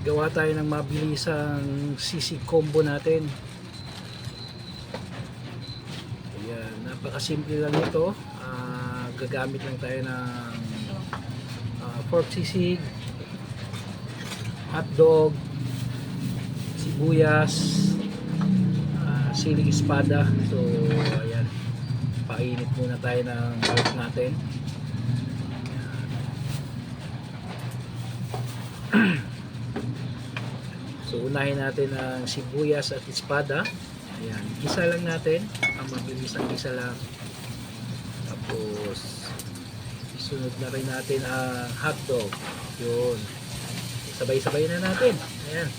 gawa tayo ng mabilisang sisig combo natin. Ayan, napakasimple lang ito. Gagamit lang tayo ng pork sisig, hotdog, sibuyas, siling espada. So ayan, painit muna tayo ng pork natin. So unahin natin ang sibuyas at espada. Ayan, isa lang natin, ang mabilis ang isa lang. Tapos isunod na rin natin ang hotdog. Yun, sabay-sabay na natin. Ayan,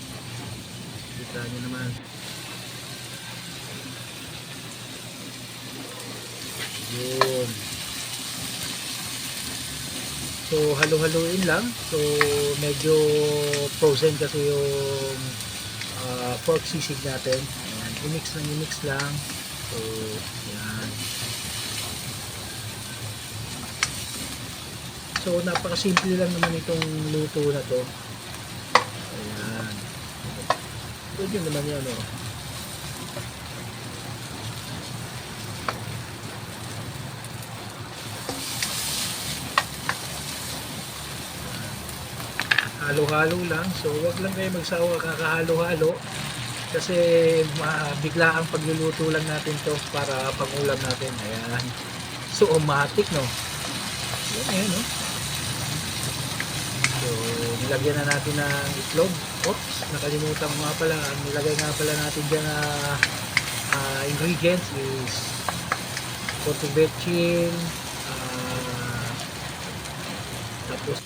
kita nyo naman. Yun. So halo-haluin lang. So medyo frozen kasi yung pork sisig natin. Ayan, i-mix lang. So yan. So napakasimple lang naman itong luto na to. Ayan. Good yun naman yan, oh. Halo-halo lang. So wag lang kayo magsawa kakahalo-halo kasi bigla ang pagluluto lang natin to para pangulam natin. Ayan. So automatic, no? Yan, ayan, no? So nilagyan na natin ng itlog. Oops, nakalimutan ko nga pala. Nilagay nga pala natin dyan na ingredients is puto betchin, tapos